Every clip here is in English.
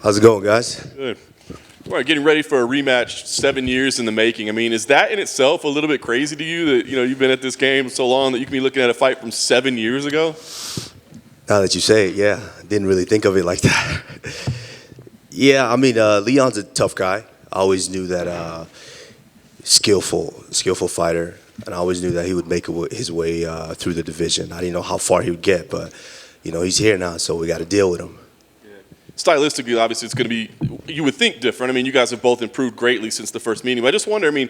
How's it going, guys? Good. All right, getting ready for a rematch 7 years in the making. I mean, is that in itself a little bit crazy to you that, you've been at this game so long that you can be looking at a fight from 7 years ago? Now that you say it, yeah. I didn't really think of it like that. Yeah, I mean, Leon's a tough guy. I always knew that skillful fighter. And I always knew that he would make his way through the division. I didn't know how far he would get, but, he's here now, so we got to deal with him. Stylistically, obviously, it's going to be, you would think, different. I mean, you guys have both improved greatly since the first meeting. But I just wonder, I mean,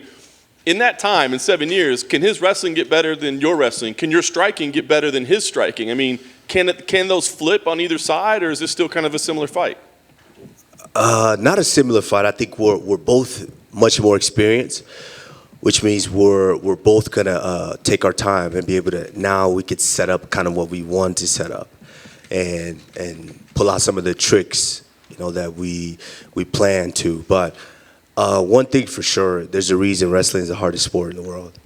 in that time, in 7 years, can his wrestling get better than your wrestling? Can your striking get better than his striking? I mean, can those flip on either side, or is this still kind of a similar fight? Not a similar fight. I think we're both much more experienced, which means we're both going to take our time and be able to, now we could set up kind of what we want to set up. And pull out some of the tricks, that we plan to. But one thing for sure, there's a reason wrestling is the hardest sport in the world.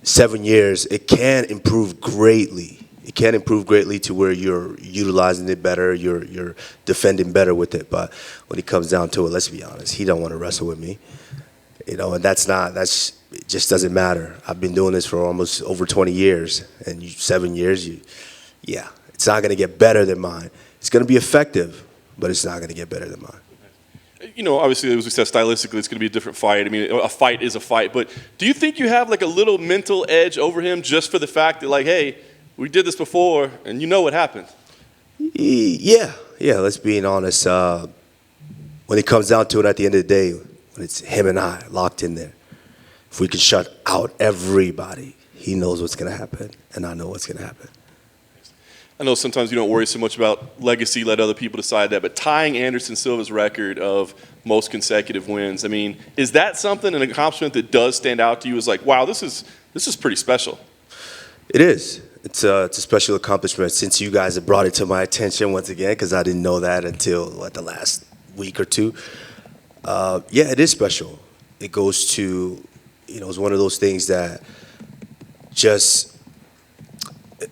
7 years, it can improve greatly. It can improve greatly to where you're utilizing it better, you're defending better with it. But when it comes down to it, let's be honest, he don't want to wrestle with me. And it just doesn't matter. I've been doing this for almost over 20 years, and 7 years, yeah, it's not going to get better than mine. It's going to be effective, but it's not going to get better than mine. Obviously, as we said, stylistically, it's going to be a different fight. I mean, a fight is a fight. But do you think you have like a little mental edge over him just for the fact that, like, hey, we did this before, and you know what happened? Yeah, let's be honest. When it comes down to it at the end of the day, when it's him and I locked in there, if we can shut out everybody, he knows what's going to happen, and I know what's going to happen. I know sometimes you don't worry so much about legacy, let other people decide that, but tying Anderson Silva's record of most consecutive wins, I mean, is that something, an accomplishment that does stand out to you as like, wow, this is pretty special? It is. It's a special accomplishment since you guys have brought it to my attention once again, because I didn't know that until, the last week or two. Yeah, it is special. It goes to, it's one of those things that just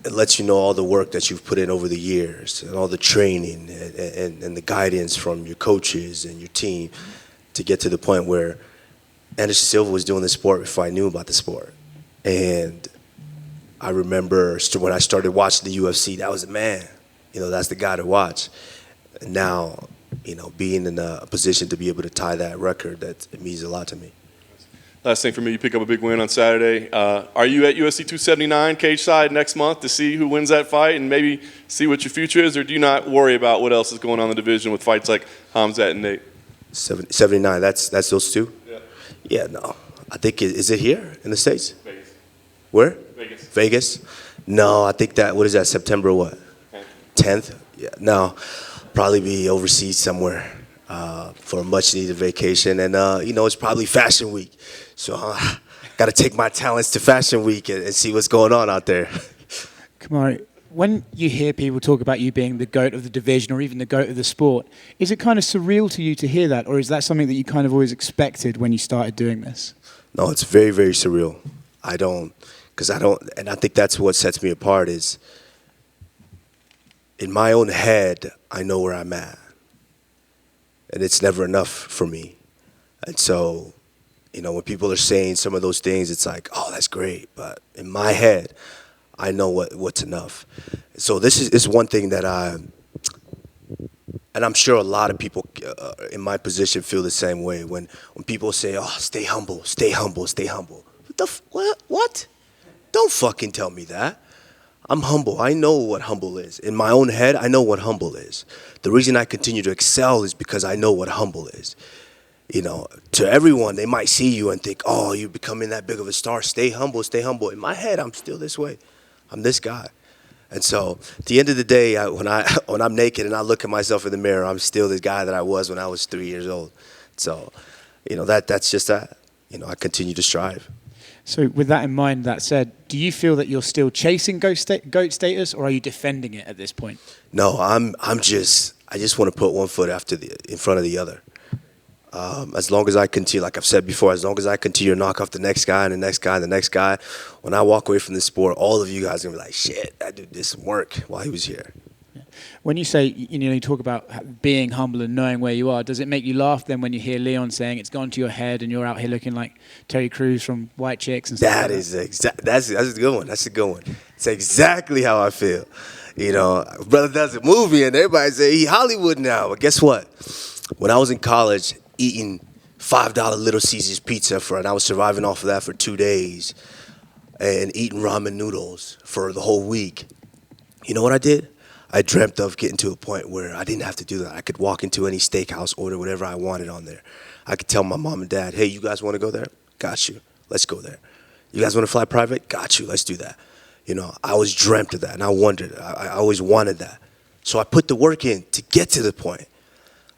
it lets you know all the work that you've put in over the years and all the training and the guidance from your coaches and your team to get to the point where Anderson Silva was doing the sport before I knew about the sport. And I remember when I started watching the UFC, that was the man. That's the guy to watch. And now, being in a position to be able to tie that record, it means a lot to me. Last thing for me, you pick up a big win on Saturday. Are you at UFC 279 cage side next month to see who wins that fight and maybe see what your future is, or do you not worry about what else is going on in the division with fights like Hamzat and Nate? 79, that's those two? Yeah. Yeah, no. I think, is it here in the States? Vegas. Where? Vegas. No, I think what is that, September what? 10th? Yeah, no. Probably be overseas somewhere for a much-needed vacation. And, it's probably Fashion Week. So got to take my talents to Fashion Week and see what's going on out there. Kamaru, when you hear people talk about you being the GOAT of the division or even the GOAT of the sport, is it kind of surreal to you to hear that? Or is that something that you kind of always expected when you started doing this? No, it's very, very surreal. And I think that's what sets me apart is in my own head, I know where I'm at. And it's never enough for me. And so, when people are saying some of those things, it's like, oh, that's great. But in my head, I know what's enough. So this is one thing that and I'm sure a lot of people in my position feel the same way. When people say, oh, stay humble, stay humble, stay humble. What? Don't fucking tell me that. I'm humble. I know what humble is. In my own head, I know what humble is. The reason I continue to excel is because I know what humble is. To everyone, they might see you and think, oh, you're becoming that big of a star. Stay humble, stay humble. In my head, I'm still this way. I'm this guy. And so at the end of the day, when I'm naked and I look at myself in the mirror, I'm still the guy that I was when I was 3 years old. So, that's just that. I continue to strive. So with that in mind, that said, do you feel that you're still chasing GOAT status, or are you defending it at this point? No, I just want to put one foot in front of the other. As long as I continue, like I've said before, as long as I continue to knock off the next guy and the next guy and the next guy, when I walk away from this sport, all of you guys are going to be like, shit, that dude did some work while he was here. Yeah. When you say, you talk about being humble and knowing where you are, does it make you laugh then when you hear Leon saying it's gone to your head and you're out here looking like Terry Crews from White Chicks and stuff like that? That's a good one. That's a good one. It's exactly how I feel. Brother does a movie and everybody say he Hollywood now. But guess what? When I was in college eating $5 Little Caesars pizza and I was surviving off of that for 2 days and eating ramen noodles for the whole week, you know what I did? I dreamt of getting to a point where I didn't have to do that. I could walk into any steakhouse, order whatever I wanted on there. I could tell my mom and dad, hey, you guys want to go there? Got you. Let's go there. You guys want to fly private? Got you. Let's do that. I always dreamt of that, and I wondered. I always wanted that. So I put the work in to get to the point.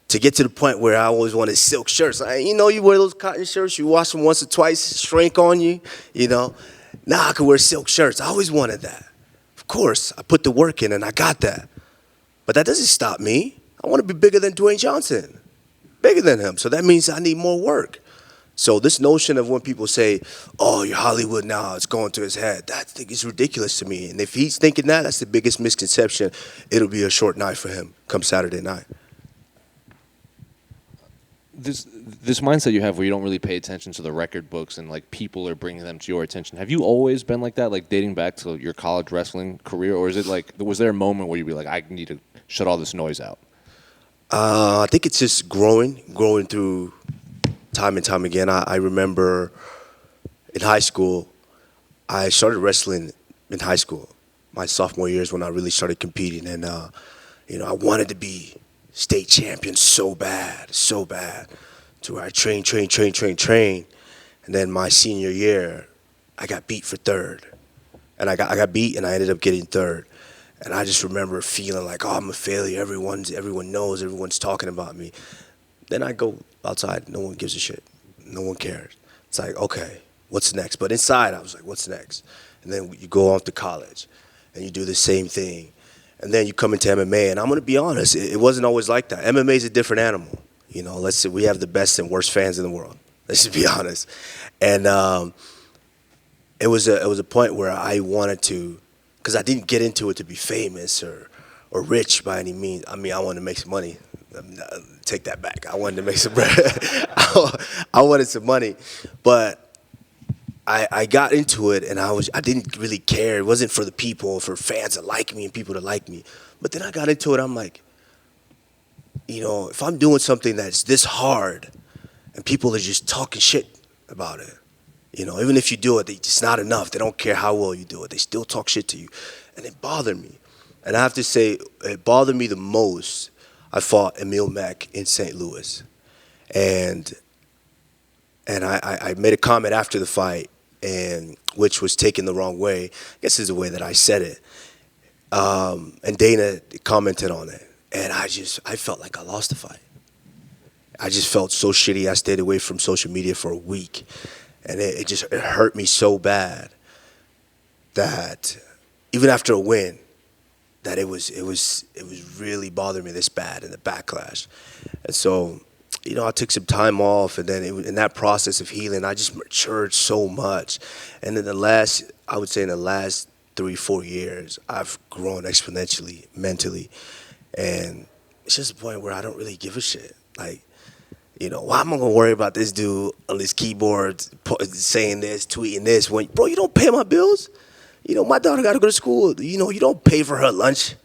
To get to the point where I always wanted silk shirts. You wear those cotton shirts, you wash them once or twice, shrink on you, Now I could wear silk shirts. I always wanted that. Of course, I put the work in and I got that. But that doesn't stop me. I want to be bigger than Dwayne Johnson, bigger than him. So that means I need more work. So this notion of when people say, oh, you're Hollywood now, it's going to his head, that thing is ridiculous to me. And if he's thinking that, that's the biggest misconception. It'll be a short night for him come Saturday night. This mindset you have where you don't really pay attention to the record books and like people are bringing them to your attention. Have you always been like that, like dating back to your college wrestling career, or is it like was there a moment where you'd be like, I need to shut all this noise out? I think it's just growing through time and time again. I remember in high school, I started wrestling in high school. My sophomore year is when I really started competing, and I wanted to be state champion so bad, to where I trained. And then my senior year, I got beat for third. And I got beat and I ended up getting third. And I just remember feeling like, oh, I'm a failure. Everyone knows, everyone's talking about me. Then I go outside, no one gives a shit. No one cares. It's like, okay, what's next? But inside I was like, what's next? And then you go off to college and you do the same thing. And then you come into MMA, and I'm going to be honest, it wasn't always like that. MMA is a different animal. Let's say we have the best and worst fans in the world. Let's just be honest. And it was a point where I wanted to, because I didn't get into it to be famous or rich by any means. I wanted to make some money. Take that back. I wanted to make some bread. I wanted some money. But I got into it, and I didn't really care. It wasn't for the people, for fans to like me and people to like me. But then I got into it. I'm like, if I'm doing something that's this hard, and people are just talking shit about it, even if you do it, it's not enough. They don't care how well you do it. They still talk shit to you, and it bothered me. And I have to say, it bothered me the most. I fought Emil Mack in St. Louis, and I made a comment after the fight, and which was taken the wrong way. I guess is the way that I said it. And Dana commented on it, and I felt like I lost the fight. I just felt so shitty. I stayed away from social media for a week, and it hurt me so bad that even after a win, that it was really bothering me this bad in the backlash. And so, I took some time off, and then in that process of healing, I just matured so much. And in the last 3-4 years, I've grown exponentially mentally. And it's just a point where I don't really give a shit. Like, why am I going to worry about this dude on this keyboard saying this, tweeting this, when, bro, you don't pay my bills? My daughter got to go to school. You don't pay for her lunch.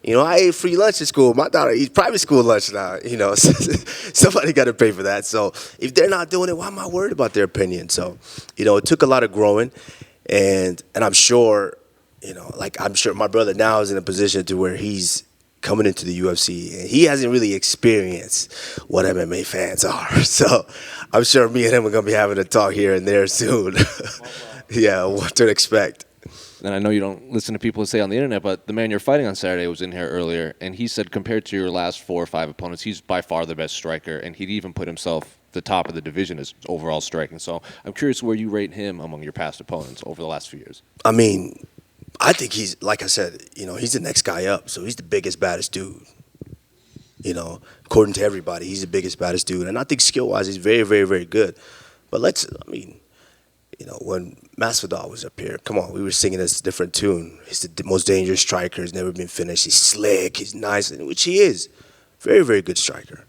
I ate free lunch at school. My daughter eats private school lunch now. Somebody got to pay for that. So if they're not doing it, why am I worried about their opinion? So, it took a lot of growing, and I'm sure, I'm sure my brother now is in a position to where he's coming into the UFC, and he hasn't really experienced what MMA fans are. So I'm sure me and him are going to be having a talk here and there soon. Yeah, what to expect. And I know you don't listen to people say on the internet, but the man you're fighting on Saturday was in here earlier, and he said compared to your last 4 or 5 opponents, he's by far the best striker, and he'd even put himself the top of the division as overall striking. So I'm curious where you rate him among your past opponents over the last few years. I think he's, like I said, he's the next guy up, so he's the biggest, baddest dude. According to everybody, he's the biggest, baddest dude. And I think skill-wise, he's very, very, very good. But You know, when Masvidal was up here, come on, we were singing this different tune. He's the most dangerous striker. He's never been finished. He's slick. He's nice, which he is. Very, very good striker.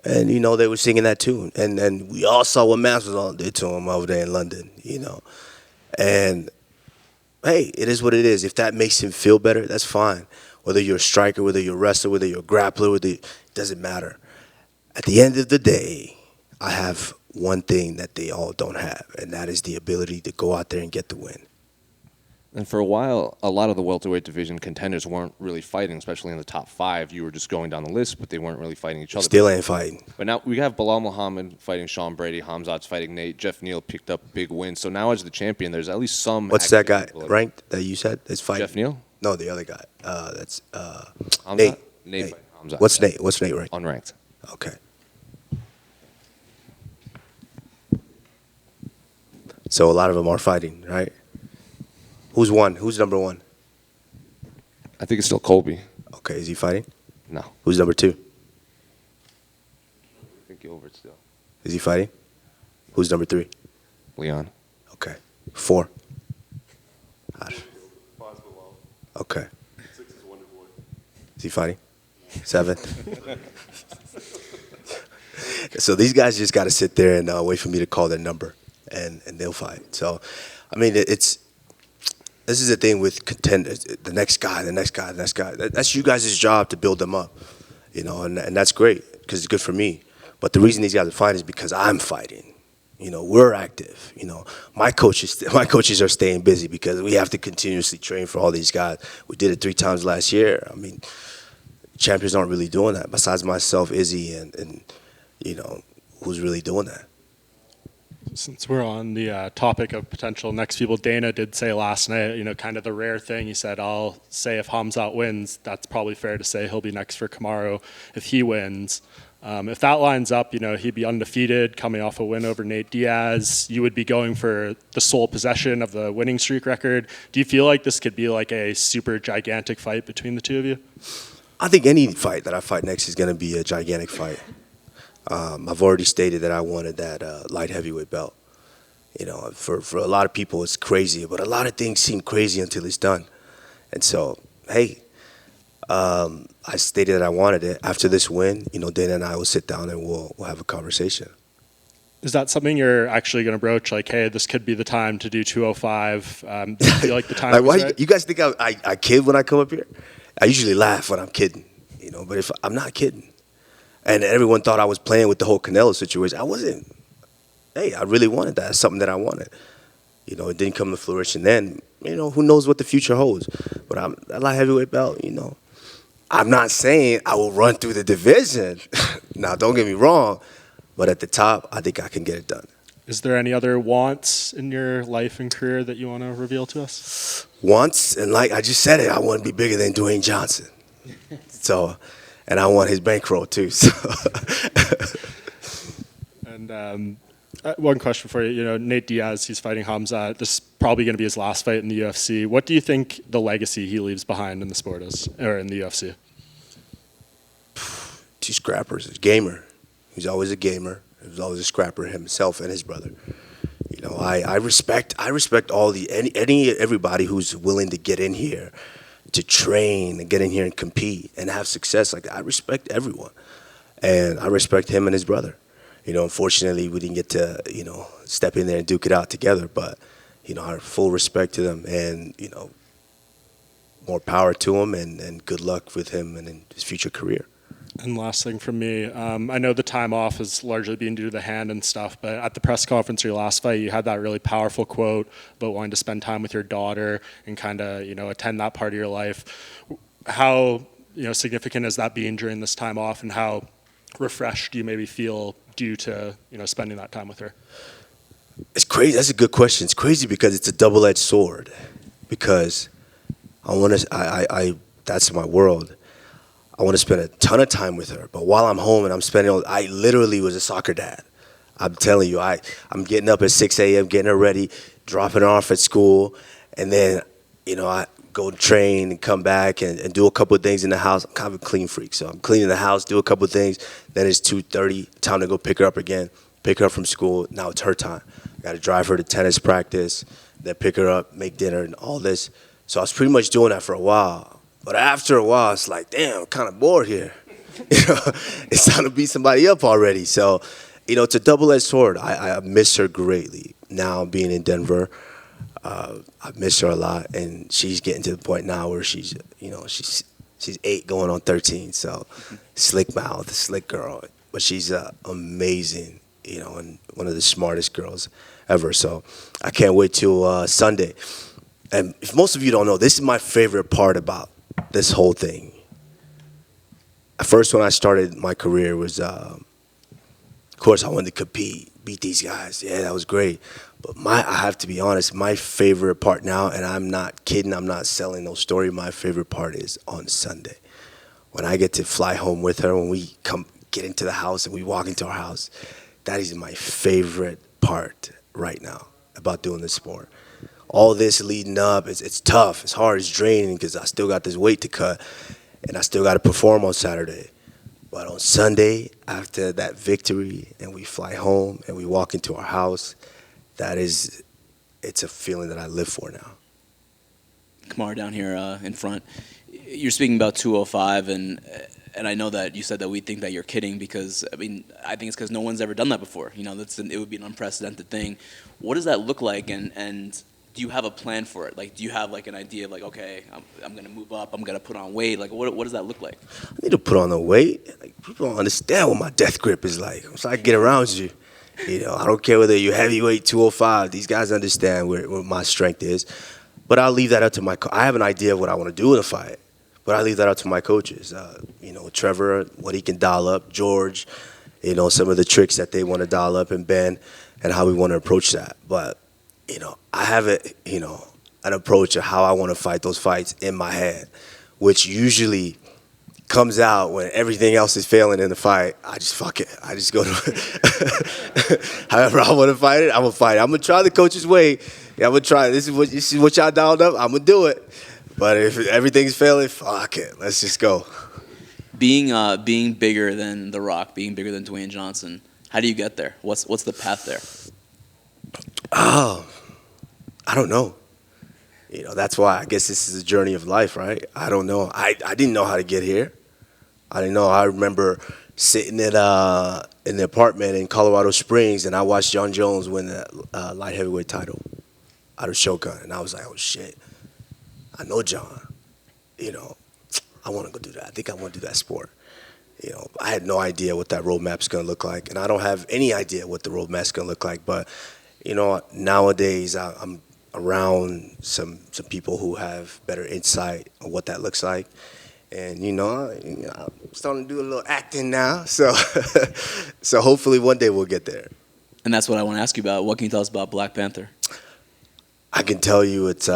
And, you know, they were singing that tune. And then we all saw what Masvidal did to him over there in London, you know. And, hey, it is what it is. If that makes him feel better, that's fine. Whether you're a striker, whether you're a wrestler, whether you're a grappler, it doesn't matter. At the end of the day, I have one thing that they all don't have, and that is the ability to go out there and get the win. And for a while, a lot of the welterweight division contenders weren't really fighting, especially in the top 5. You were just going down the list, but they weren't really fighting each other. Still ain't fighting. But now we have Bilal Muhammad fighting Sean Brady, Hamzat's fighting Nate, Jeff Neal picked up big wins. So now as the champion, there's at least some. What's that guy ranked that you said is fighting? Jeff Neal? No, the other guy. That's Hamzat? Nate. Nate. Hamzat. What's Nate? What's Nate ranked? Unranked. Okay. So a lot of them are fighting, right? Who's one? Who's number 1? I think it's still Colby. Okay, is he fighting? No. Who's number 2? I think Gilbert still. Is he fighting? Who's number 3? Leon. Okay. 4. Okay. 6 is Wonder Boy. Is he fighting? 7. So these guys just got to sit there and wait for me to call their number, and they'll fight. So, I mean, this is the thing with contenders. The next guy. That's you guys' job to build them up, you know, and that's great because it's good for me. But the reason these guys are fighting is because I'm fighting. You know, we're active. You know, my coaches are staying busy because we have to continuously train for all these guys. We did it 3 times last year. I mean, champions aren't really doing that besides myself, Izzy, and you know, who's really doing that. Since we're on the topic of potential next people, Dana did say last night, you know, kind of the rare thing. He said, I'll say if Hamzat wins, that's probably fair to say he'll be next for Kamaru if he wins. If that lines up, you know, he'd be undefeated, coming off a win over Nate Diaz. You would be going for the sole possession of the winning streak record. Do you feel like this could be like a super gigantic fight between the two of you? I think any fight that I fight next is going to be a gigantic fight. I've already stated that I wanted that light heavyweight belt. You know, for a lot of people it's crazy, but a lot of things seem crazy until it's done. And so, hey, I stated that I wanted it. After this win, you know, Dana and I will sit down and we'll have a conversation. Is that something you're actually going to broach? Like, hey, this could be the time to do 205. Do you feel like the time Like, is why right? you guys think I kid when I come up here? I usually laugh when I'm kidding, you know, but if I'm not kidding. And everyone thought I was playing with the whole Canelo situation. I wasn't. Hey, I really wanted that. It's something that I wanted. You know, it didn't come to fruition then. You know, who knows what the future holds. But that light heavyweight belt, you know, I'm not saying I will run through the division. Now, don't get me wrong. But at the top, I think I can get it done. Is there any other wants in your life and career that you want to reveal to us? Once, and like I just said it, I want to be bigger than Dwayne Johnson. So, and I want his bankroll too. So. And one question for you. You know, Nate Diaz, he's fighting Hamzat. This is probably going to be his last fight in the UFC. What do you think the legacy he leaves behind in the sport is, or in the UFC? 2 scrappers, a gamer. He's always a gamer. He was always a scrapper himself and his brother. You know, I respect all everybody who's willing to get in here, to train and get in here and compete and have success. Like, I respect everyone, and I respect him and his brother. You know, unfortunately, we didn't get to, you know, step in there and duke it out together. But, you know, our full respect to them, and, you know, more power to him, and good luck with him and in his future career. And last thing from me, I know the time off has largely been due to the hand and stuff, but at the press conference for your last fight, you had that really powerful quote about wanting to spend time with your daughter and kind of, you know, attend that part of your life. How, you know, significant has that been during this time off, and how refreshed do you maybe feel due to, you know, spending that time with her? It's crazy. That's a good question. It's crazy because it's a double-edged sword. Because that's my world. I want to spend a ton of time with her. But while I'm home and I'm spending, I literally was a soccer dad. I'm telling you, I'm getting up at 6 a.m., getting her ready, dropping her off at school, and then, you know, I go train and come back and do a couple of things in the house. I'm kind of a clean freak, so I'm cleaning the house, do a couple of things. Then it's 2:30, time to go pick her up again, pick her up from school. Now it's her time. Got to drive her to tennis practice, then pick her up, make dinner, and all this. So I was pretty much doing that for a while. But after a while, it's like, damn, I'm kind of bored here. It's time to beat somebody up already. So, it's a double-edged sword. I miss her greatly. Now being in Denver, I miss her a lot, and she's getting to the point now where she's 8 going on 13. So, slick mouth, slick girl, but she's amazing, and one of the smartest girls ever. So, I can't wait till Sunday. And if most of you don't know, this is my favorite part about this whole thing. At first, when I started my career, was of course I wanted to compete, beat these guys. Yeah, that was great. But I have to be honest, my favorite part now, and I'm not kidding, I'm not selling no story. My favorite part is on Sunday, when I get to fly home with her. When we get into the house and we walk into our house, that is my favorite part right now about doing this sport. All this leading up, it's tough, it's hard, it's draining because I still got this weight to cut, and I still got to perform on Saturday. But on Sunday, after that victory, and we fly home and we walk into our house, it's a feeling that I live for now. Kamaru down here in front. You're speaking about 205, and I know that you said that we think that you're kidding because, I think it's because no one's ever done that before. It would be an unprecedented thing. What does that look like, and do you have a plan for it? Like, do you have like an idea of like, okay, I'm going to move up, I'm going to put on weight? Like, what does that look like? I need to put on the weight. Like, people don't understand what my death grip is like. So I get around you. I don't care whether you're heavyweight, 205. These guys understand where my strength is. But I'll leave that up to I have an idea of what I want to do in a fight. But I leave that up to my coaches. Trevor, what he can dial up. George, some of the tricks that they want to dial up, and Ben, and how we want to approach that. But I have an approach of how I want to fight those fights in my head, which usually comes out when everything else is failing in the fight. I just fuck it. I just go to however I want to fight it. I'm gonna fight it. I'm gonna try the coach's way. Yeah, I'm gonna try it. This is what y'all dialed up. I'm gonna do it. But if everything's failing, fuck it. Let's just go. Being bigger than The Rock, being bigger than Dwayne Johnson, how do you get there? What's the path there? I don't know. That's why I guess this is a journey of life, right? I don't know. I didn't know how to get here. I didn't know. I remember sitting in the apartment in Colorado Springs, and I watched Jon Jones win the light heavyweight title out of Shogun, and I was like, oh shit, I know Jon. I want to go do that. I think I want to do that sport. I had no idea what that roadmap's going to look like, and I don't have any idea what the roadmap's going to look like. But nowadays I'm around some people who have better insight on what that looks like. And, I'm starting to do a little acting now. So so hopefully one day we'll get there. And that's what I want to ask you about. What can you tell us about Black Panther? I can tell you it's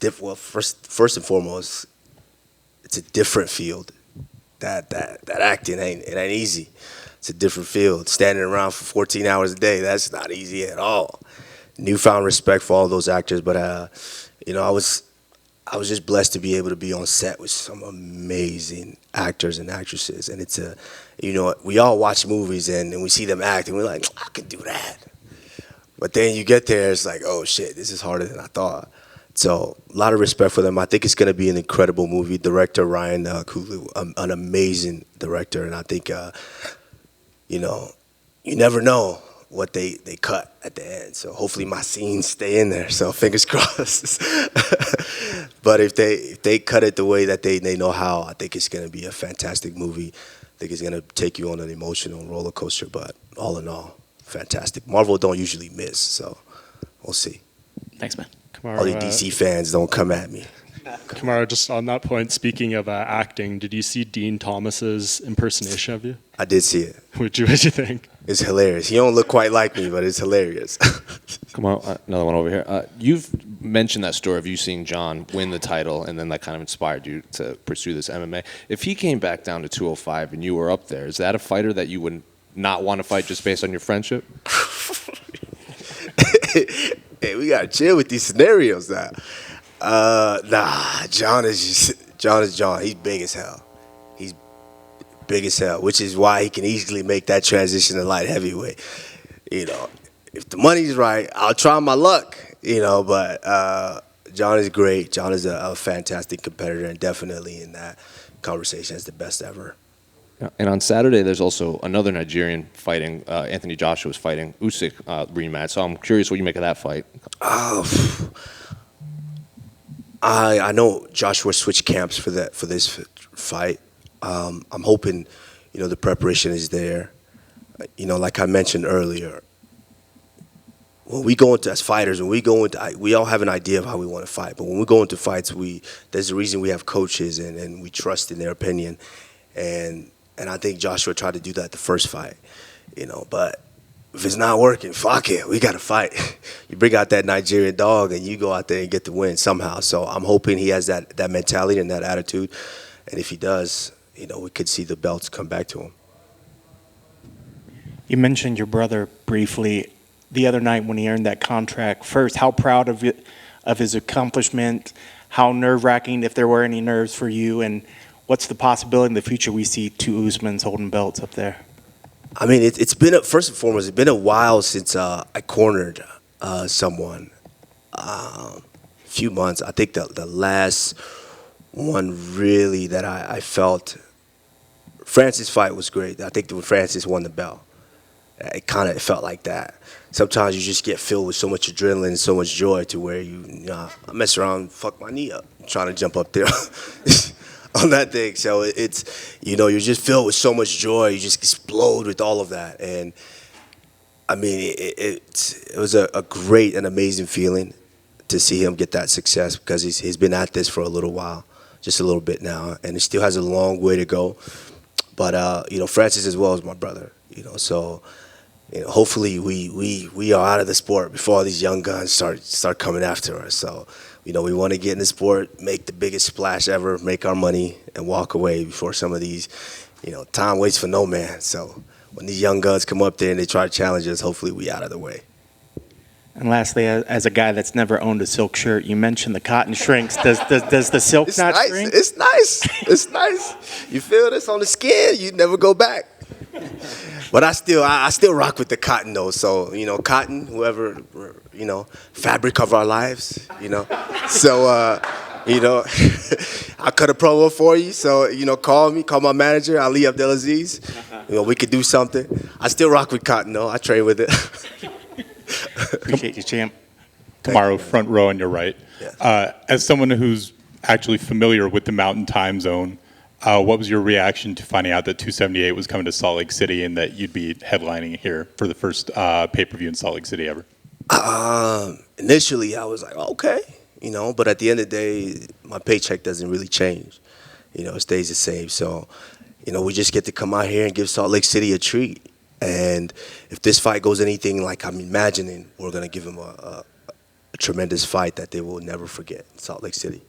different. Well, first and foremost, it's a different field. That acting ain't easy. It's a different field. Standing around for 14 hours a day, that's not easy at all. Newfound respect for all those actors, but I was just blessed to be able to be on set with some amazing actors and actresses. And it's we all watch movies and we see them act and we're like, I could do that. But then you get there, it's like, oh shit, this is harder than I thought. So a lot of respect for them. I think it's going to be an incredible movie. Director Ryan Coogler, an amazing director. And I think, you never know what they cut at the end. So hopefully my scenes stay in there. So fingers crossed. But if they cut it the way that they know how, I think it's going to be a fantastic movie. I think it's going to take you on an emotional roller coaster. But all in all, fantastic. Marvel don't usually miss, so we'll see. Thanks, man. Kamaru, All the DC fans don't come at me. Kamaru, just on that point, speaking of acting, did you see Dean Thomas's impersonation of you? I did see it. What'd you think? It's hilarious. He don't look quite like me, but it's hilarious. Come on, another one over here. You've mentioned that story of you seeing Jon win the title, and then that kind of inspired you to pursue this MMA. If he came back down to 205 and you were up there, is that a fighter that you would not want to fight just based on your friendship? Hey, we gotta chill with these scenarios now. Nah, Jon is Jon. He's big as hell. He's big as hell, which is why he can easily make that transition to light heavyweight. if the money's right, I'll try my luck, but Jon is great. Jon is a fantastic competitor, and definitely in that conversation is the best ever. Yeah. And on Saturday, there's also another Nigerian fighting. Anthony Joshua's fighting Usyk rematch. So I'm curious what you make of that fight. I know Joshua switched camps for this fight. I'm hoping, the preparation is there. Like I mentioned earlier, when we go into as fighters, we all have an idea of how we want to fight. But when we go into fights, there's a reason we have coaches and we trust in their opinion. And I think Joshua tried to do that the first fight, But if it's not working, fuck it, we got to fight. You bring out that Nigerian dog and you go out there and get the win somehow. So I'm hoping he has that mentality and that attitude. And if he does, we could see the belts come back to him. You mentioned your brother briefly the other night when he earned that contract. First, how proud of his accomplishment? How nerve-wracking, if there were any nerves for you? And what's the possibility in the future we see two Usmans holding belts up there? I mean, it's been first and foremost, it's been a while since I cornered someone. A few months. I think the last one really that I felt, Francis' fight was great. I think when Francis won the belt, it kind of felt like that. Sometimes you just get filled with so much adrenaline and so much joy to where I mess around and fuck my knee up trying to jump up there on that thing. So it's, you're just filled with so much joy. You just explode with all of that. And, I mean, it was a great and amazing feeling to see him get that success because he's been at this for a little while, just a little bit now, and he still has a long way to go. But, Francis as well is my brother, so... hopefully we are out of the sport before all these young guns start coming after us. So, we want to get in the sport, make the biggest splash ever, make our money, and walk away before some of these, time waits for no man. So when these young guns come up there and they try to challenge us, hopefully we out of the way. And lastly, as a guy that's never owned a silk shirt, you mentioned the cotton shrinks. Does the silk not shrink? It's nice. It's nice. You feel this on the skin, you never go back. But I still rock with the cotton though. So, cotton, whoever, fabric of our lives, So, I'll cut a promo for you. So, call my manager, Ali Abdelaziz. We could do something. I still rock with cotton though. I train with it. Appreciate you, champ. Kamaru, front row on your right. Yeah. As someone who's actually familiar with the Mountain Time Zone, what was your reaction to finding out that 278 was coming to Salt Lake City and that you'd be headlining here for the first pay-per-view in Salt Lake City ever? Initially, I was like, okay, but at the end of the day, my paycheck doesn't really change. It stays the same. So, we just get to come out here and give Salt Lake City a treat. And if this fight goes anything like I'm imagining, we're going to give them a tremendous fight that they will never forget in Salt Lake City.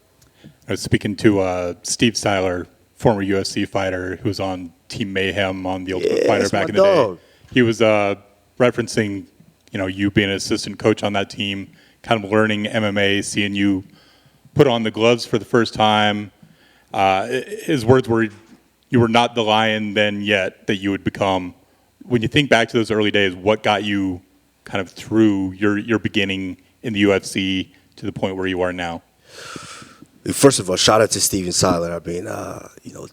I was speaking to Steve Styler, former UFC fighter who was on Team Mayhem on The Ultimate Fighter back in the day. He was referencing, you being an assistant coach on that team, kind of learning MMA, seeing you put on the gloves for the first time. His words were, you were not the lion then yet that you would become. When you think back to those early days, what got you kind of through your beginning in the UFC to the point where you are now? First of all, shout out to Steven Siler. I mean,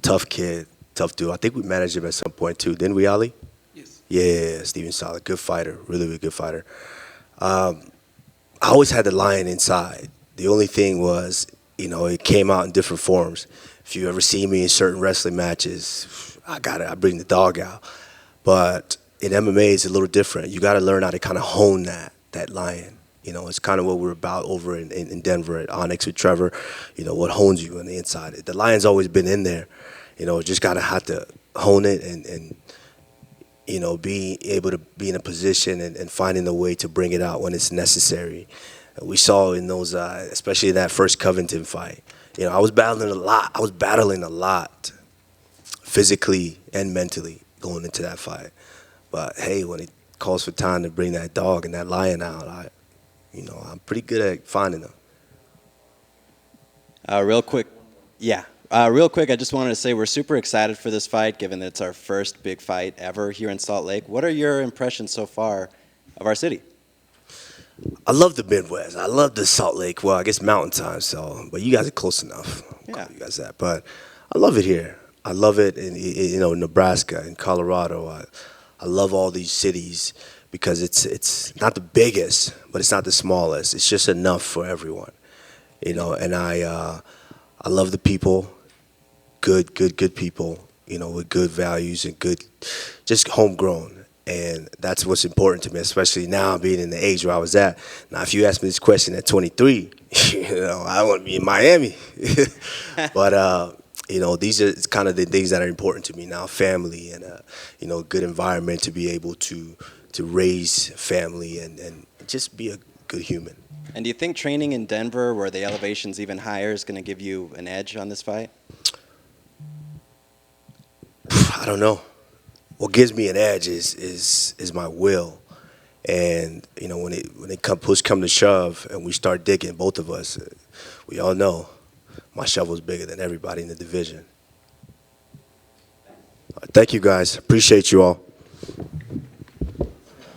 tough kid, tough dude. I think we managed him at some point too, didn't we, Ali? Yes. Yeah, Steven Siler, good fighter, really, really good fighter. I always had the lion inside. The only thing was, it came out in different forms. If you ever see me in certain wrestling matches, I bring the dog out. But in MMA, it's a little different. You got to learn how to kind of hone that lion. It's kind of what we're about over in Denver at Onyx with Trevor. What hones you on the inside. The lion's always been in there. Just got to have to hone it and be able to be in a position and finding a way to bring it out when it's necessary. We saw in those, especially that first Covington fight. I was battling a lot physically and mentally going into that fight. But hey, when it calls for time to bring that dog and that lion out, I'm pretty good at finding them. Real quick, I just wanted to say we're super excited for this fight, given that it's our first big fight ever here in Salt Lake. What are your impressions so far of our city? I love the Midwest. I love the Salt Lake. Well, I guess Mountain Time. So, but you guys are close enough. Yeah. You guys that. But I love it here. I love it in Nebraska and Colorado. I love all these cities because it's not the biggest, but it's not the smallest. It's just enough for everyone. And I love the people. Good people. With good values and good, just homegrown. And that's what's important to me, especially now being in the age where I was at. Now, if you ask me this question at 23, I want to be in Miami. But, these are kind of the things that are important to me now, family and, good environment to be able to raise family and just be a good human. And do you think training in Denver, where the elevation's even higher, is going to give you an edge on this fight? I don't know. What gives me an edge is my will, and when push come to shove, and we start digging, both of us, we all know my shovel's bigger than everybody in the division. Thank you guys. Appreciate you all.